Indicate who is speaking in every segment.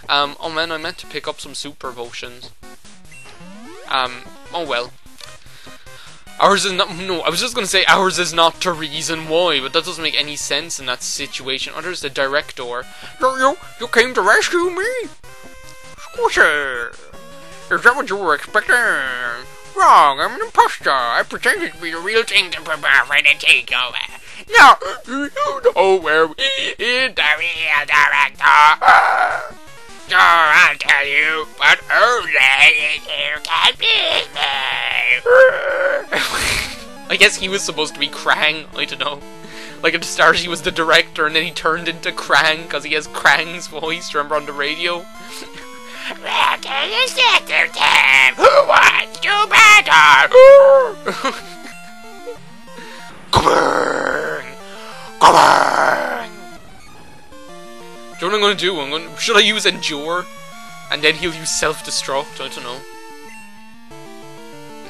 Speaker 1: Oh man, I meant to pick up some super potions. Oh well. Ours is not, no, I was just gonna say ours is not the reason why, but that doesn't make any sense in that situation. Oh, there's the director. You came to rescue me? Squishy! Is that what you were expecting? Wrong, I'm an imposter. I pretended to be the real thing to prepare for the takeover. No, you know where we is the real director. Sure, I'll tell you, but only if you can beat me. I guess he was supposed to be Krang, I don't know. Like at the start he was the director and then he turned into Krang because he has Krang's voice, remember on the radio? Welcome to Sector Time! Who wants to battle? Krang! Krang! Do you know what I'm gonna do? Should I use Endure? And then he'll use Self-Destruct? I don't know.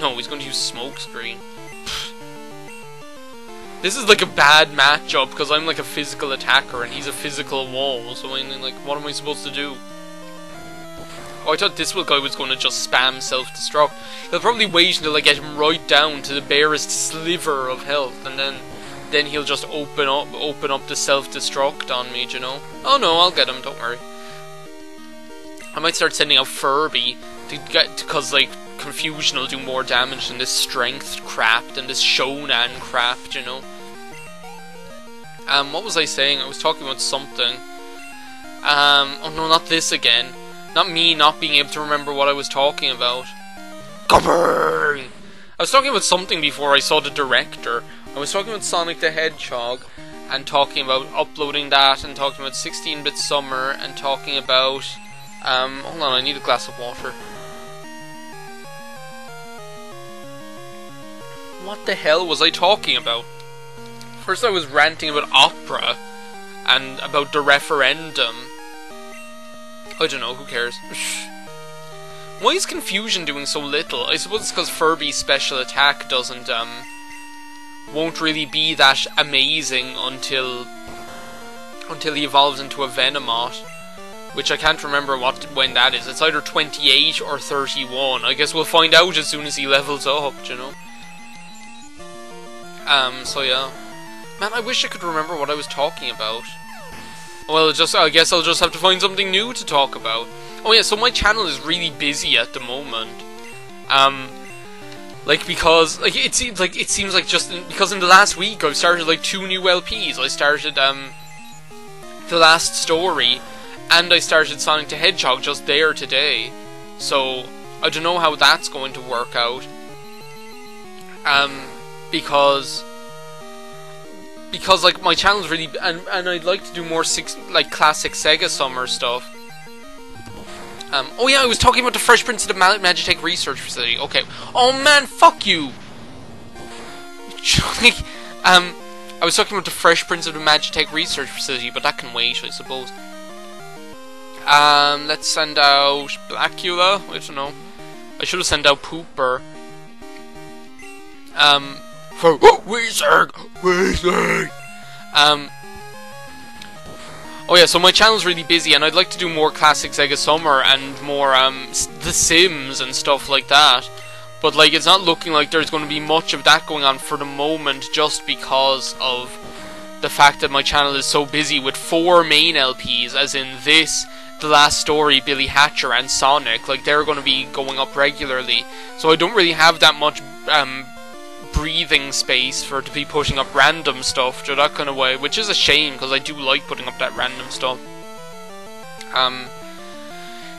Speaker 1: No, he's gonna use Smokescreen. This is like a bad matchup because I'm like a physical attacker and he's a physical wall. So I mean, like, what am I supposed to do? Oh, I thought this guy was going to just spam self-destruct. He'll probably wait until I get him right down to the barest sliver of health, and then he'll just open up the self-destruct on me, do you know? Oh no, I'll get him, don't worry. I might start sending out Furby because like Confusion will do more damage than this strength crap, than this Shonan crap, do you know? What was I saying? I was talking about something. Oh no, not this again. Not me not being able to remember what I was talking about. Govern! I was talking about something before I saw the director. I was talking about Sonic the Hedgehog, and talking about uploading that, and talking about 16-bit Summer, and talking about... hold on, I need a glass of water. What the hell was I talking about? First I was ranting about opera, and about the referendum. I don't know, who cares? Why is Confusion doing so little? I suppose it's because Furby's special attack won't really be that amazing until he evolves into a Venomoth, which I can't remember when that is. It's either 28 or 31. I guess we'll find out as soon as he levels up, you know? So yeah. Man, I wish I could remember what I was talking about. Well, I guess I'll just have to find something new to talk about. Oh yeah, so my channel is really busy at the moment. Because it seems like because in the last week I've started like 2 new LPs. I started The Last Story, and I started Sonic the Hedgehog just there today. So I don't know how that's going to work out. Because like my channel's really and I'd like to do more classic Sega Summer stuff. Oh yeah, I was talking about the Fresh Prince of the Magitech Research Facility. Okay. Oh man, fuck you. I was talking about the Fresh Prince of the Magitech Research Facility, but that can wait, I suppose. Let's send out Blackula. I don't know. I should have sent out Pooper. For Weezing! Oh yeah, so my channel's really busy, and I'd like to do more classic Sega Summer and more The Sims and stuff like that. But like, it's not looking like there's going to be much of that going on for the moment, just because of the fact that my channel is so busy with 4 main LPs, as in this, The Last Story, Billy Hatcher, and Sonic. Like, they're going to be going up regularly, so I don't really have that much breathing space to be putting up random stuff, so that kind of way, which is a shame because I do like putting up that random stuff.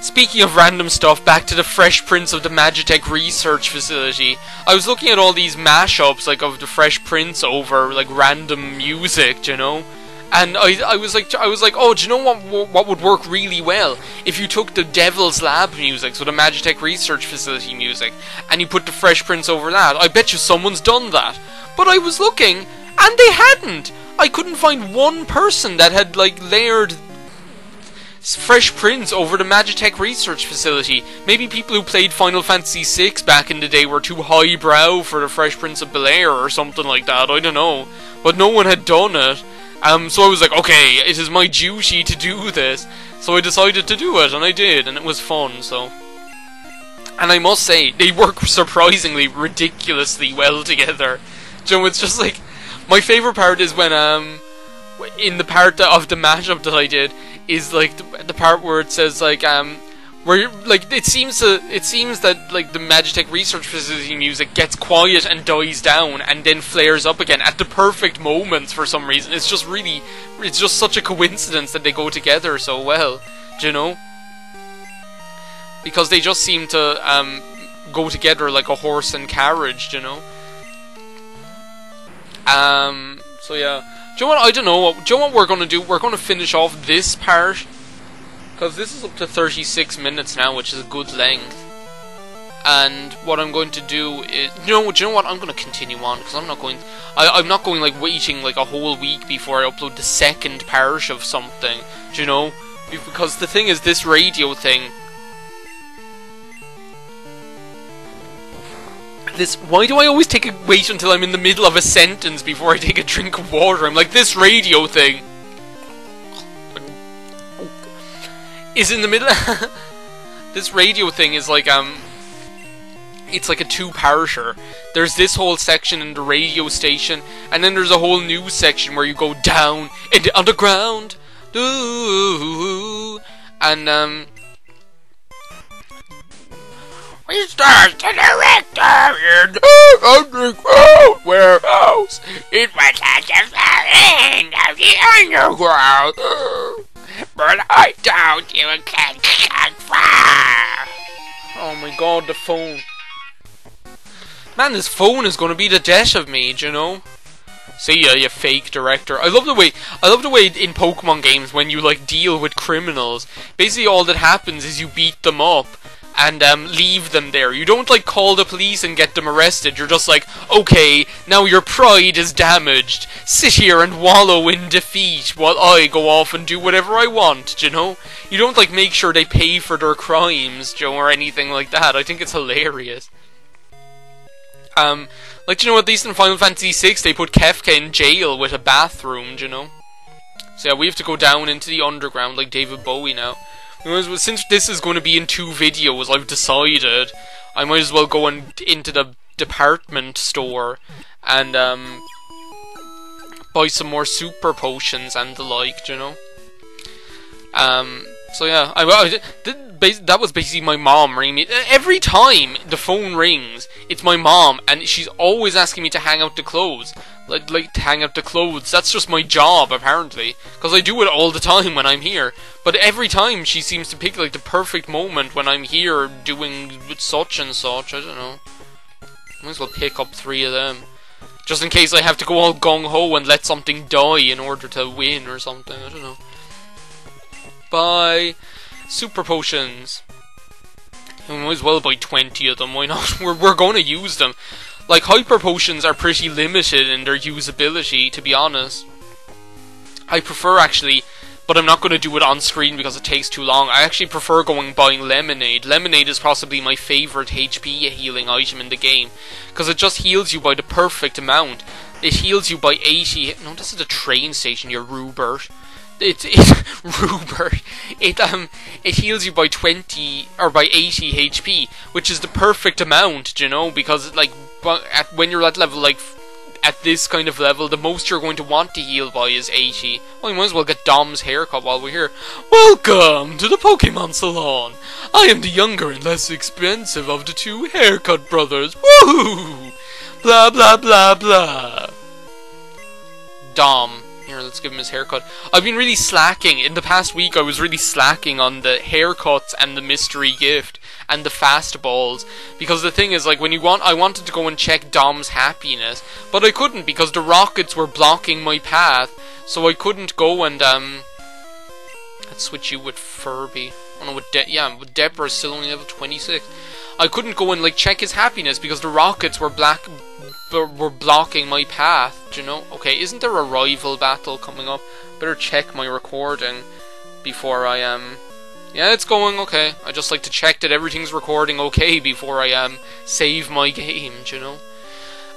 Speaker 1: Speaking of random stuff, back to the Fresh Prince of the Magitech Research Facility. I was looking at all these mashups like of the Fresh Prince over like random music, you know, and I was like, oh, do you know what would work really well if you took the Devil's Lab music, so the Magitech Research Facility music, and you put the Fresh Prince over that. I bet you someone's done that. But I was looking, and they hadn't. I couldn't find one person that had like layered Fresh Prince over the Magitech Research Facility. Maybe people who played Final Fantasy VI back in the day were too highbrow for the Fresh Prince of Bel-Air or something like that. I don't know, but no one had done it. So I was like, okay, it is my duty to do this. So I decided to do it, and I did, and it was fun, so... And I must say, they work surprisingly, ridiculously well together. You know, it's just like... My favourite part is when, in the part of the mashup that I did, is like the part where it says, like, where, like, it seems that, like, the Magitech Research Facility music gets quiet and dies down, and then flares up again at the perfect moments for some reason. It's just really... It's just such a coincidence that they go together so well, do you know? Because they just seem to go together like a horse and carriage, you know. So yeah. Do you know what? I don't know. Do you know what we're gonna do? We're gonna finish off this part, because this is up to 36 minutes now, which is a good length. And what I'm going to do is, do you know what? I'm gonna continue on, because I'm not going like waiting like a whole week before I upload the second part of something. Do you know? Because the thing is, this radio thing. Why do I always wait until I'm in the middle of a sentence before I take a drink of water? I'm like, this radio thing is in the middle. This radio thing is like, it's like a two-parter. There's this whole section in the radio station, and then there's a whole new section where you go down in the underground. And, we start to director in the underground warehouse. It was at the end of the underground. But I doubt you can get far. Oh my god, the phone. Man, this phone is gonna be the death of me, do you know? See ya, you fake director. I love the way in Pokemon games when you like deal with criminals, basically all that happens is you beat them up and leave them there. You don't like call the police and get them arrested. You're just like, okay, now your pride is damaged. Sit here and wallow in defeat while I go off and do whatever I want, you know? You don't like make sure they pay for their crimes, Joe, or anything like that. I think it's hilarious. Like, you know, at least in Final Fantasy VI, they put Kefka in jail with a bathroom, you know? So yeah, we have to go down into the underground like David Bowie now. Since this is going to be in 2 videos, I've decided I might as well go into the department store and buy some more super potions and the like, you know. So yeah, that was basically my mom ringing me. Every time the phone rings, it's my mom, and she's always asking me to hang out the clothes. Like to hang out the clothes. That's just my job, apparently. Because I do it all the time when I'm here. But every time she seems to pick like the perfect moment when I'm here doing such and such. I don't know. I might as well pick up 3 of them. Just in case I have to go all gung-ho and let something die in order to win or something. I don't know. Buy super potions. I might as well buy 20 of them. Why not? We're going to use them. Like, hyper potions are pretty limited in their usability, to be honest. I prefer, actually, but I'm not going to do it on screen because it takes too long. I actually prefer buying lemonade. Lemonade is possibly my favourite HP healing item in the game, because it just heals you by the perfect amount. It heals you by 80... No, this is a train station, you Rubert. Rubert. It heals you by 20 or by 80 HP, which is the perfect amount, you know, because like when you're at level like at this kind of level, the most you're going to want to heal by is 80. Well, you might as well get Dom's haircut while we're here. Welcome to the Pokemon Salon. I am the younger and less expensive of the 2 haircut brothers. Woohoo! Blah blah blah blah. Dom. Here, let's give him his haircut. I've been really slacking. In the past week, I was really slacking on the haircuts and the mystery gift and the fastballs. Because the thing is, like, I wanted to go and check Dom's happiness, but I couldn't because the rockets were blocking my path. So I couldn't go and, let's switch you with Furby. Oh no, with Deborah still only level 26. I couldn't go and, like, check his happiness because the rockets were blocking my path, do you know? Okay, isn't there a rival battle coming up? Better check my recording before I yeah, it's going okay. I just like to check that everything's recording okay before I save my game, do you know?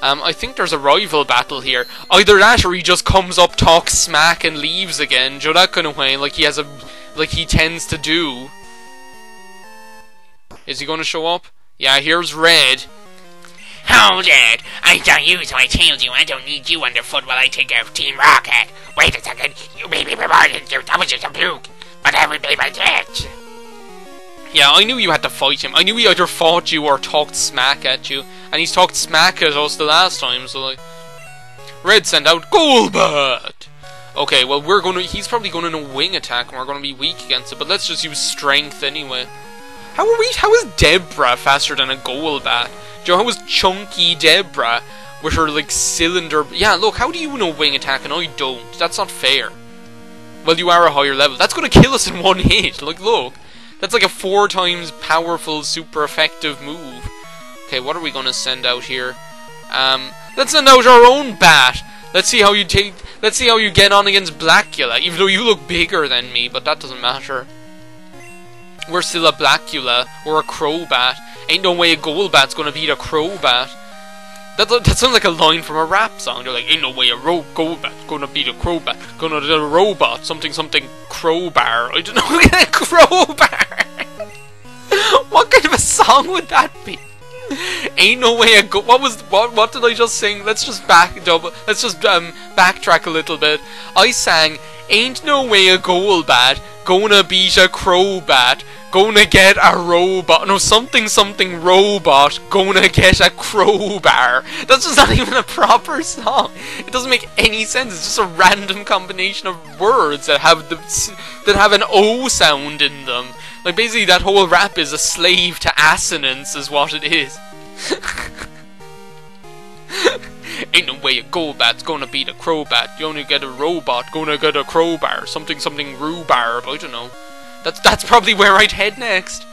Speaker 1: I think there's a rival battle here. Either that or he just comes up, talks smack and leaves again, do you know, that kind of way. Like he has a like he tends to do. Is he going to show up? Yeah, here's Red.
Speaker 2: Hold it! I thought you, so I told you I don't need you underfoot while I take out Team Rocket. Wait a second, you made me remind you that was just a fluke, but I would be my death.
Speaker 1: Yeah, I knew you had to fight him. I knew he either fought you or talked smack at you. And he's talked smack at us the last time, so like... Red, send out Golbat! Okay, well he's probably going to know Wing Attack and we're going to be weak against it, but let's just use Strength anyway. How is Debra faster than a Golbat? Joe, how is Chunky Debra with her, like, cylinder... Yeah, look, how do you know Wing Attack and I don't? That's not fair. Well, you are a higher level. That's going to kill us in one hit. Like, look. That's like a 4 times powerful, super effective move. Okay, what are we going to send out here? Let's send out our own bat. Let's see how you get on against Blackula. Even though you look bigger than me, but that doesn't matter. We're still a Blackula or a Crobat. Ain't no way a Golbat's gonna beat a Crobat. That sounds like a line from a rap song. They're like, ain't no way a Golbat's gonna beat a Crobat. Gonna do a robot, something crowbar. I don't know, a crowbar. What kind of a song would that be? Ain't no way a what did I just sing? Let's just backtrack a little bit. I sang, ain't no way a Golbat gonna beat a Crobat. Gonna get a robot. No, something robot. Gonna get a crowbar. That's just not even a proper song. It doesn't make any sense. It's just a random combination of words that have an O sound in them. Like, basically, that whole rap is a slave to assonance, is what it is. Ain't no way a Golbat's gonna beat a Crobat. You only get a robot. Gonna get a crowbar. Something rhubarb. I don't know. That's probably where I'd head next.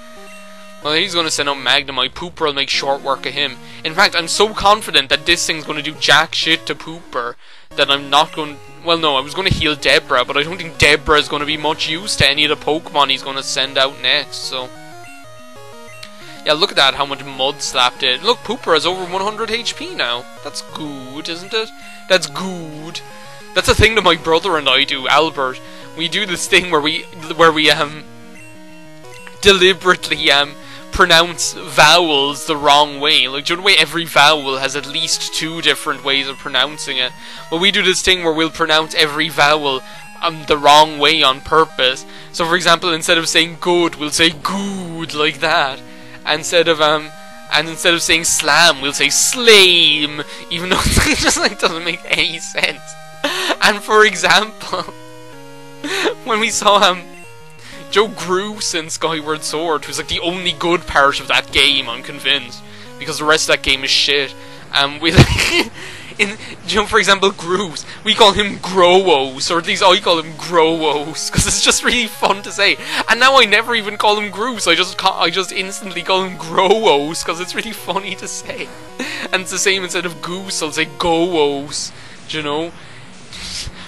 Speaker 1: Well, he's going to send out Magnemite. Pooper will make short work of him. In fact, I'm so confident that this thing's going to do jack shit to Pooper that I'm not going... Well, no, I was going to heal Debra, but I don't think Debra is going to be much use to any of the Pokemon he's going to send out next, so... Yeah, look at that, how much Mud Slap did. Look, Pooper has over 100 HP now. That's good, isn't it? That's good. That's a thing that my brother and I do, Albert. We do this thing where we deliberately pronounce vowels the wrong way. Like, do you know the way every vowel has at least 2 different ways of pronouncing it? Well, we do this thing where we'll pronounce every vowel the wrong way on purpose. So, for example, instead of saying good, we'll say good, like that. Instead of saying slam, we'll say slame, even though it just like doesn't make any sense. And for example, when we saw Joe Groose in Skyward Sword, who's like the only good part of that game, I'm convinced, because the rest of that game is shit. We for example, Groose, we call him Growos, or at least I call him Growos, because it's just really fun to say. And now I never even call him Groose. I just instantly call him Growos, because it's really funny to say. And it's the same, instead of Goose, I'll say Goos. Do you know?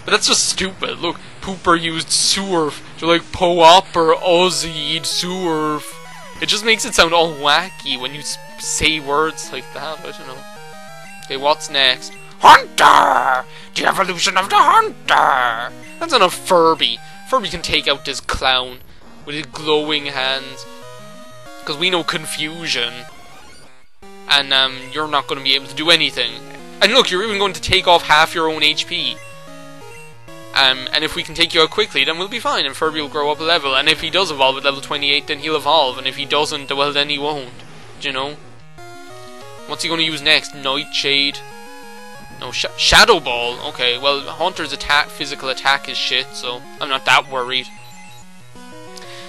Speaker 1: But that's just stupid. Look, Pooper used Surf. So like Po-Op or Ozzy Surf. It just makes it sound all wacky when you say words like that. I don't know. Okay, what's next? Hunter! The evolution of the Hunter! That's enough Furby. Furby can take out this clown with his glowing hands. Because we know confusion. And you're not going to be able to do anything. And look, you're even going to take off half your own HP. And if we can take you out quickly, then we'll be fine, and Furby will grow up a level. And if he does evolve at level 28, then he'll evolve. And if he doesn't, well, then he won't. Do you know? What's he going to use next? Nightshade? No, Shadow Ball. Okay, well, Hunter's physical attack is shit, so I'm not that worried.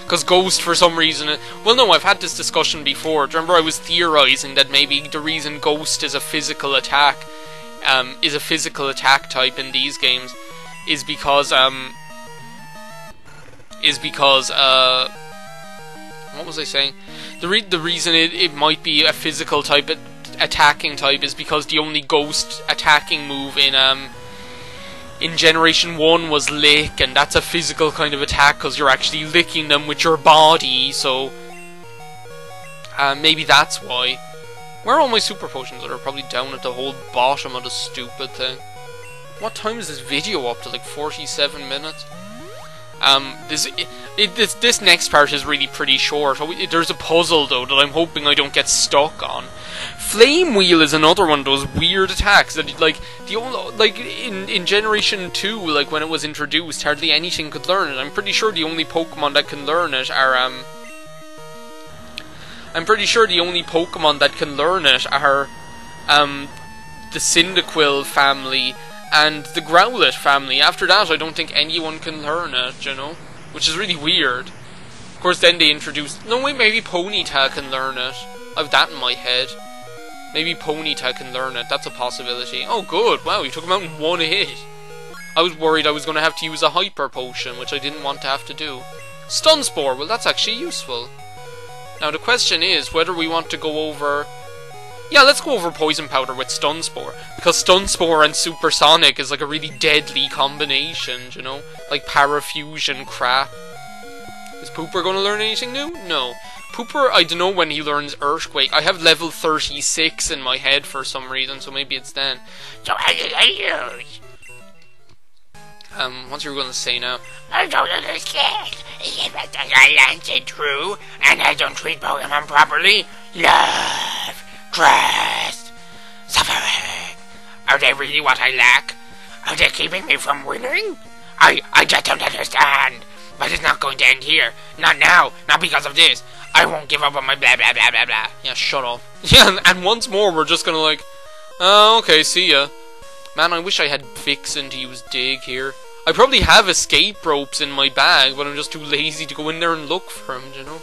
Speaker 1: Because Ghost, for some reason... Well, no, I've had this discussion before. Do you remember I was theorizing that maybe the reason Ghost is a physical attack... is a physical attack type in these games... is because, what was I saying? The reason it might be a physical type, attacking type, is because the only Ghost attacking move in Generation 1 was Lick, and that's a physical kind of attack, because you're actually licking them with your body, so, maybe that's why. Where are all my super potions that are probably down at the whole bottom of the stupid thing? What time is this video up to? Like 47 minutes? This next part is really pretty short. There's a puzzle though that I'm hoping I don't get stuck on. Flame Wheel is another one of those weird attacks that in Generation 2, like when it was introduced, hardly anything could learn it. I'm pretty sure the only Pokemon that can learn it are the Cyndaquil family and the Growlithe family. After that, I don't think anyone can learn it, you know? Which is really weird. Of course, then they introduced... No, wait, maybe Ponyta can learn it. I have that in my head. Maybe Ponyta can learn it. That's a possibility. Oh, good. Wow, you took him out in one hit. I was worried I was going to have to use a Hyper Potion, which I didn't want to have to do. Stun Spore. Well, that's actually useful. Now, the question is whether we want to go over... Yeah, let's go over Poison Powder with Stun Spore. Because Stun Spore and Supersonic is like a really deadly combination, you know? Like Parafusion crap. Is Pooper going to learn anything new? No. Pooper, I don't know when he learns Earthquake. I have level 36 in my head for some reason, so maybe it's then.
Speaker 2: So how did I use?
Speaker 1: What you were going to say now?
Speaker 2: I don't understand. Is it that I landed true and I don't treat Pokemon properly? Love. Trust, suffering. Are they really what I lack? Are they keeping me from winning? I just don't understand. But it's not going to end here. Not now. Not because of this. I won't give up on my blah blah blah blah blah.
Speaker 1: Yeah, shut up. Yeah, and once more we're just gonna like, oh, okay, see ya. Man, I wish I had Vixen to use Dig here. I probably have escape ropes in my bag, but I'm just too lazy to go in there and look for them, you know?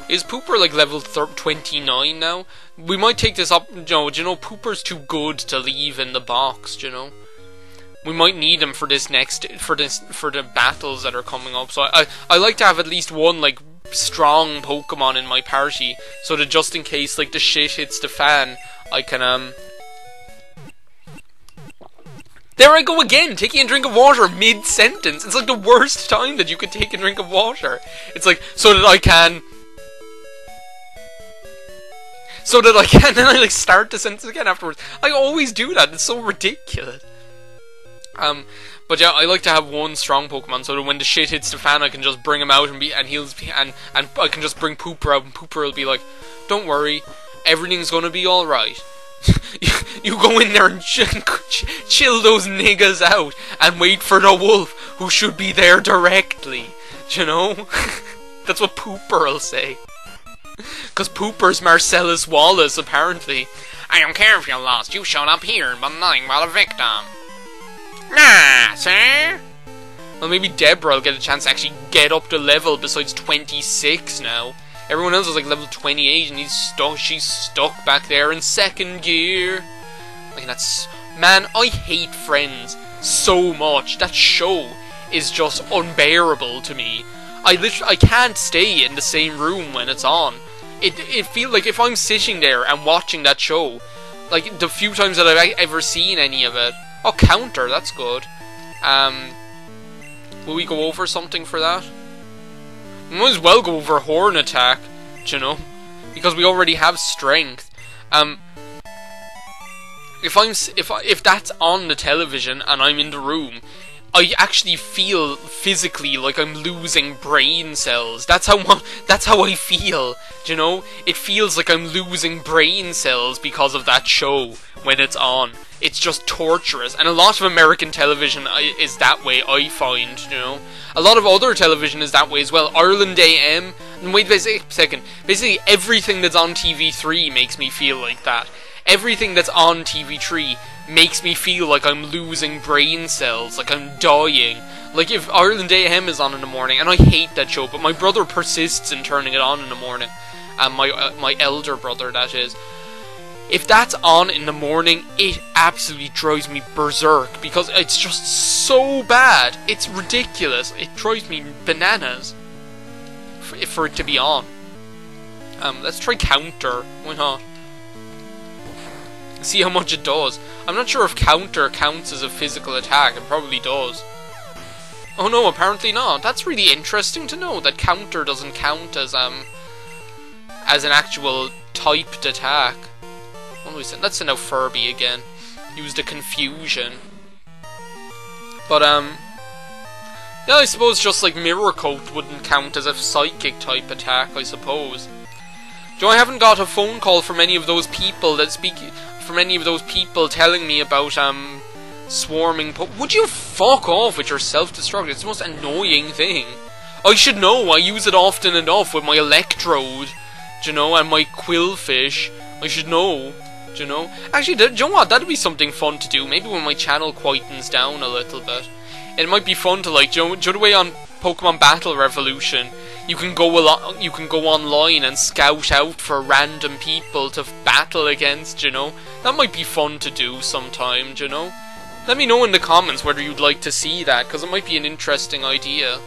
Speaker 1: Is Pooper like level 29 now? We might take this up. No, do you know, Pooper's too good to leave in the box. Do you know, we might need him for this for the battles that are coming up. So I like to have at least one like strong Pokemon in my party, so that just in case like the shit hits the fan, I can There I go again, taking a drink of water mid-sentence. It's like the worst time that you could take a drink of water. It's like, so that I can, then I like start the sentence again afterwards. I always do that, it's so ridiculous. But yeah, I like to have one strong Pokemon, so that when the shit hits the fan, I can just bring him out and I can just bring Pooper out, and Pooper will be like, don't worry, everything's gonna be alright. You go in there and chill those niggas out, and wait for the wolf, who should be there directly, you know? That's what Pooper will say. Because Pooper's Marcellus Wallace, apparently.
Speaker 2: I don't care if you're lost, you showed up here, but nothing but a victim. Nah, sir?
Speaker 1: Well, maybe Deborah will get a chance to actually get up to level besides 26 now. Everyone else is like level 28 and she's stuck back there in second gear. Like that's... Man, I hate Friends so much. That show is just unbearable to me. I can't stay in the same room when it's on. It feels like if I'm sitting there and watching that show, like the few times that I've ever seen any of it. Oh, counter, that's good. Will we go over something for that? We might as well go over Horn Attack, you know, because we already have Strength. If that's on the television and I'm in the room, I actually feel physically like I'm losing brain cells. That's how I feel, you know? It feels like I'm losing brain cells because of that show when it's on. It's just torturous. And a lot of American television is that way, I find, you know? A lot of other television is that way as well. Ireland AM, and wait a second, basically everything that's on TV3 makes me feel like that. Everything that's on TV3 makes me feel like I'm losing brain cells, like I'm dying. Like if Ireland AM is on in the morning, and I hate that show, but my brother persists in turning it on in the morning, and my elder brother, that is. If that's on in the morning, it absolutely drives me berserk, because it's just so bad. It's ridiculous. It drives me bananas for it to be on. Let's try counter. Why not? See how much it does. I'm not sure if counter counts as a physical attack. It probably does. Oh no, apparently not. That's really interesting to know, that counter doesn't count as an actual typed attack. What do we send? Let's send out Furby again. Use the confusion. But Yeah, I suppose just like Mirror Coat wouldn't count as a psychic type attack, I suppose. I haven't got a phone call from any of those people telling me about swarming. Would you fuck off with your self-destruct? It's the most annoying thing. I should know. I use it often enough with my electrode, and my quillfish. I should know. Actually, do you know what? That'd be something fun to do. Maybe when my channel quietens down a little bit, it might be fun to like. Do you know the way on Pokemon Battle Revolution, you can go online and scout out for random people to battle against. That might be fun to do sometime. Let me know in the comments whether you'd like to see that, because it might be an interesting idea.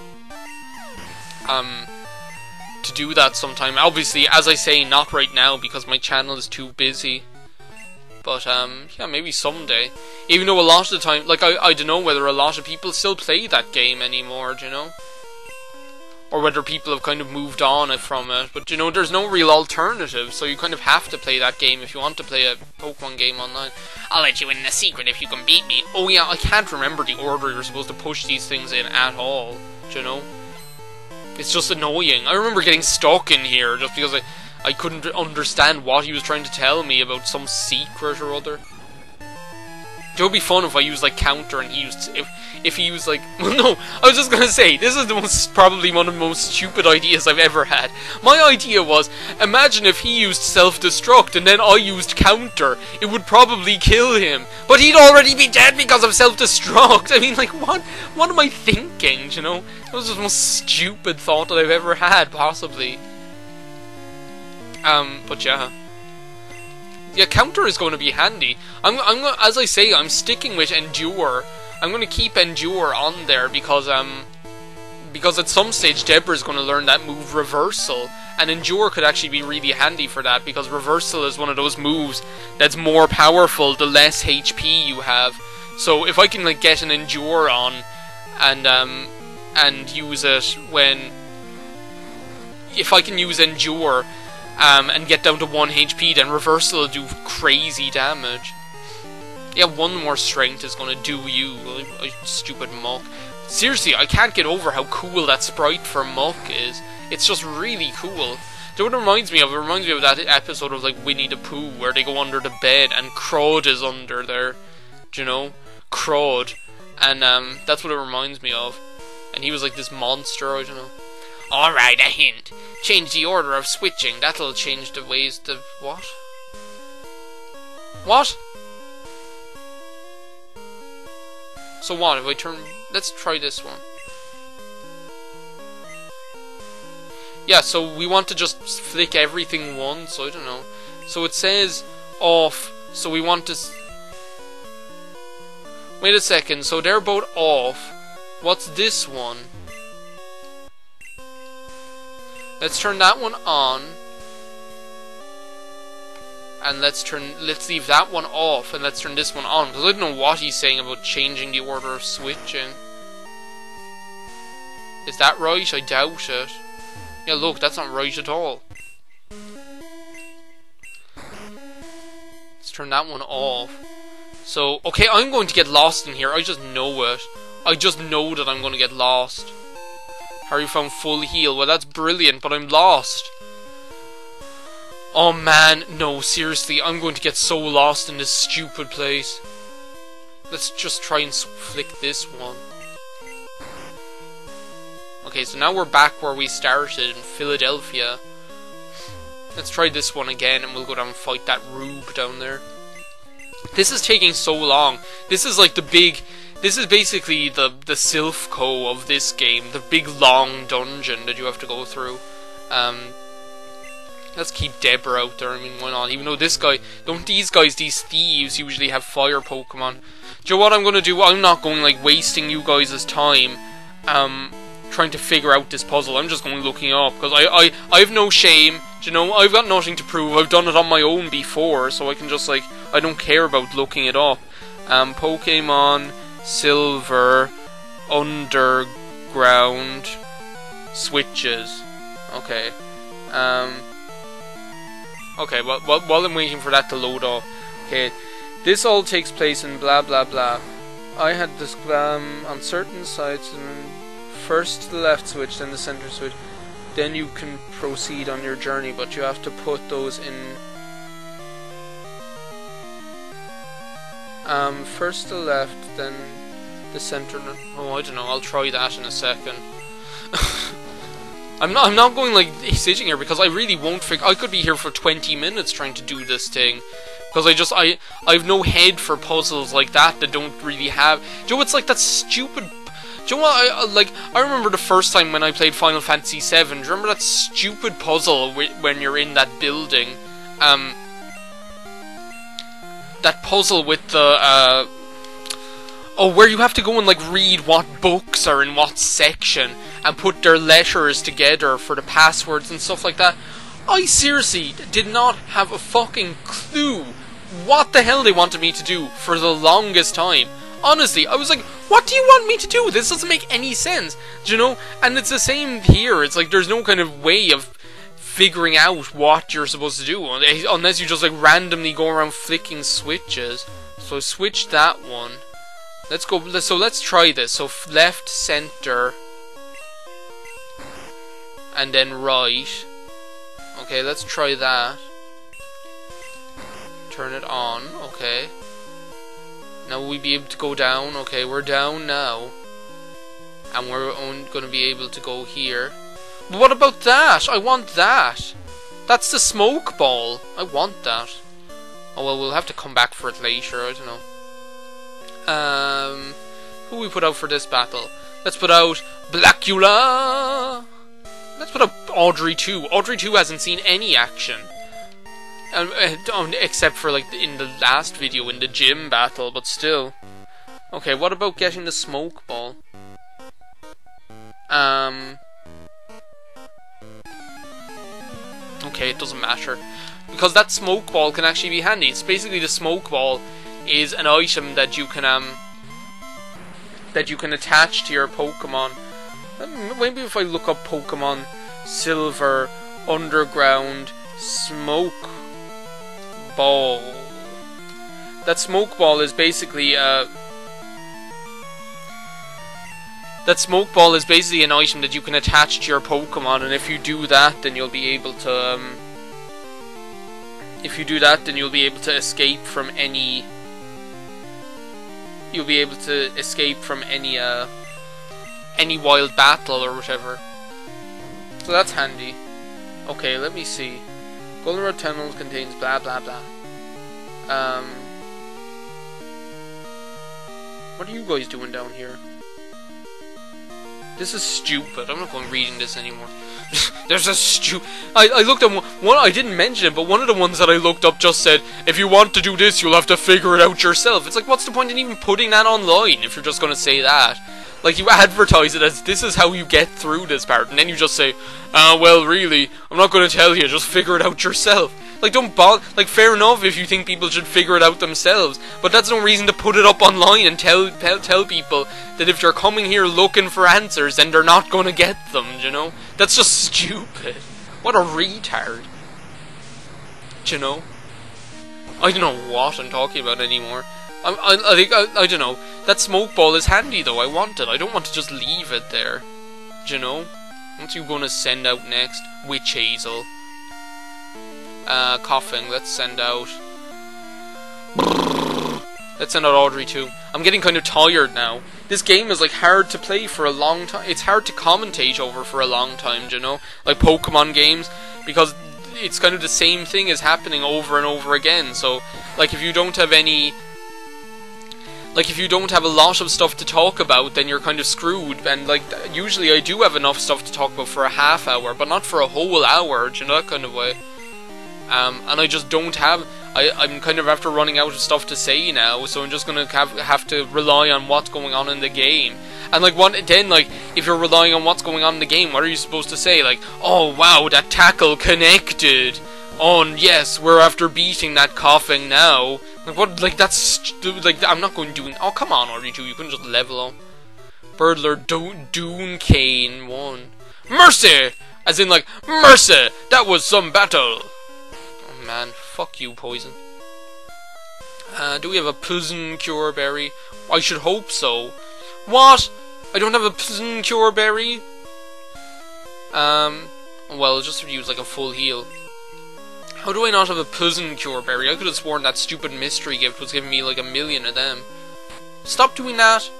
Speaker 1: To do that sometime. Obviously, as I say, not right now because my channel is too busy. But yeah, maybe someday. Even though a lot of the time, like I don't know whether a lot of people still play that game anymore, or whether people have kind of moved on from it. But there's no real alternative, so you kind of have to play that game if you want to play a Pokemon game online.
Speaker 2: I'll let you in the secret if you can beat me.
Speaker 1: Oh yeah, I can't remember the order you're supposed to push these things in at all, It's just annoying. I remember getting stuck in here just because I couldn't understand what he was trying to tell me about some secret or other. It would be fun if I used like counter and he used if he used like well no, I was just gonna say this is probably one of the most stupid ideas I've ever had. My idea was, imagine if he used self-destruct and then I used counter, it would probably kill him. But he'd already be dead because of self-destruct. I mean, like what am I thinking, That was the most stupid thought that I've ever had, possibly. But yeah. Yeah, counter is going to be handy. As I say, I'm sticking with Endure. I'm going to keep Endure on there because at some stage Deborah's going to learn that move Reversal, and Endure could actually be really handy for that because Reversal is one of those moves that's more powerful the less HP you have. So if I can like get an Endure on and use it if I can use Endure and get down to 1 HP, then Reversal will do crazy damage. Yeah, 1 more strength is gonna do you, stupid Muck. Seriously, I can't get over how cool that sprite for Muck is. It's just really cool. Do you know what it reminds me of? It reminds me of that episode of like Winnie the Pooh where they go under the bed and Crawd is under there. Crawd. And that's what it reminds me of. And he was like this monster, I don't know.
Speaker 2: Alright, a hint. Change the order of switching. That'll change the ways to... What?
Speaker 1: What? So what, if I turn... Let's try this one. Yeah, so we want to just flick everything once, I don't know. So it says off, so we want to... Wait a second, so they're both off. What's this one? Let's turn that one on. And let's leave that one off and let's turn this one on. Because I don't know what he's saying about changing the order of switching. Is that right? I doubt it. Yeah, look, that's not right at all. Let's turn that one off. So, okay, I'm going to get lost in here. I just know it. I just know that I'm going to get lost. Harry found full heal. Well, that's brilliant, but I'm lost. Oh man, no, seriously, I'm going to get so lost in this stupid place. Let's just try and flick this one. Okay, so now we're back where we started in Philadelphia. Let's try this one again and we'll go down and fight that rube down there. This is taking so long. This is like the big... This is basically the Silphco of this game. The big long dungeon that you have to go through. Let's keep Deborah out there. I mean, why not? Even though this guy... Don't these guys, these thieves, usually have fire Pokemon. Do you know what I'm going to do? I'm not going, like, wasting you guys' time trying to figure out this puzzle. I'm just going looking up. Because I have no shame. Do you know? I've got nothing to prove. I've done it on my own before. So I can just, like... I don't care about looking it up. Pokemon... Silver, underground, switches. Okay. Okay, well, while I'm waiting for that to load up. Okay, this all takes place in blah blah blah. I had this on certain sites and first the left switch, then the center switch. Then you can proceed on your journey, but you have to put those in. First the left, then the center. Oh, I don't know. I'll try that in a second. I'm not going like sitting here because I really won't figure. I could be here for 20 minutes trying to do this thing because I've no head for puzzles like that don't really have. Do you know, it's like that stupid. Do you know what I remember the first time when I played Final Fantasy VII. Do you remember that stupid puzzle when you're in that building? That puzzle with the where you have to go and like read what books are in what section and put their letters together for the passwords and stuff like that. I seriously did not have a fucking clue what the hell they wanted me to do for the longest time. Honestly, I was like, what do you want me to do? This doesn't make any sense. Do you know? And it's the same here. It's like there's no kind of way of figuring out what you're supposed to do unless you just like randomly go around flicking switches. So switch that one. Let's go. So let's try this. So left, center, and then right. Okay, let's try that. Turn it on. Okay. Now will we be able to go down? Okay, we're down now. And we're going to be able to go here. But what about that? I want that. That's the smoke ball. I want that. Oh well, we'll have to come back for it later. I don't know. Who we put out for this battle? Let's put out Blackula. Let's put out Audrey 2. Audrey 2 hasn't seen any action. Except for like in the last video in the gym battle, but still. Okay, what about getting the smoke ball? Okay, it doesn't matter. Because that smoke ball can actually be handy. It's basically the smoke ball is an item that you can attach to your Pokemon. Maybe if I look up Pokemon Silver Underground Smoke Ball. That smoke ball is basically an item that you can attach to your Pokemon, and if you do that, then you'll be able to escape from any. You'll be able to escape from any wild battle or whatever. So that's handy. Okay, let me see. Goldenrod Tunnel contains blah blah blah. What are you guys doing down here? This is stupid. I'm not going reading this anymore. There's a I looked up one. I didn't mention it, but one of the ones that I looked up just said, if you want to do this, you'll have to figure it out yourself. It's like, what's the point in even putting that online if you're just going to say that? Like, you advertise it as, this is how you get through this part, and then you just say, well, really, I'm not going to tell you, just figure it out yourself. Like, don't bother. Like, fair enough if you think people should figure it out themselves, but that's no reason to put it up online and tell people that if they're coming here looking for answers, then they're not going to get them, you know? That's just stupid. What a retard. Do you know? I don't know what I'm talking about anymore. I don't know. That smoke ball is handy though. I want it. I don't want to just leave it there. Do you know? What are you going to send out next? Witch Hazel. Coughing. Let's send out Audrey 2. I'm getting kind of tired now. This game is like hard to play for a long time. It's hard to commentate over for a long time, do you know? Like Pokemon games, because it's kind of the same thing is happening over and over again. So, like, if you don't have a lot of stuff to talk about, then you're kind of screwed. And like, usually I do have enough stuff to talk about for a half hour, but not for a whole hour, do you know, that kind of way. And I just don't have. I'm kind of after running out of stuff to say now, so I'm just gonna have to rely on what's going on in the game. And like, if you're relying on what's going on in the game, what are you supposed to say? Like, oh wow, that tackle connected. Oh yes, we're after beating that coughing now. Like what? Like that's like I'm not going to do. Oh come on, RD2, you couldn't just level up. Birdler Dune Kane won. Mercy, as in like mercy. That was some battle. Oh man, fuck you, poison. Do we have a poison cure berry? I should hope so. What? I don't have a Poison Cure Berry. Well, just use like a full heal. How do I not have a Poison Cure Berry? I could have sworn that stupid mystery gift was giving me like 1,000,000 of them. Stop doing that.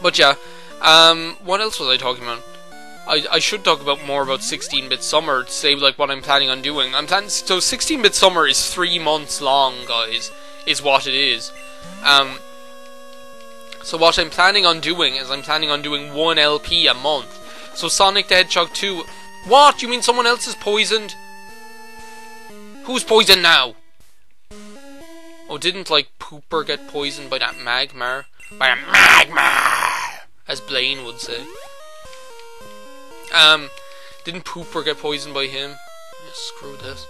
Speaker 1: But yeah, what else was I talking about? I should talk about more about 16-bit summer to say like what I'm planning on doing. So 16-bit summer is 3 months long, guys, is what it is. So what I'm planning on doing is I'm planning on doing 1 LP a month. So Sonic the Hedgehog 2. What? You mean someone else is poisoned? Who's poisoned now? Oh, didn't like Pooper get poisoned by that Magmar?
Speaker 2: By a magma!
Speaker 1: As Blaine would say. Didn't Pooper get poisoned by him? Yeah, screw this.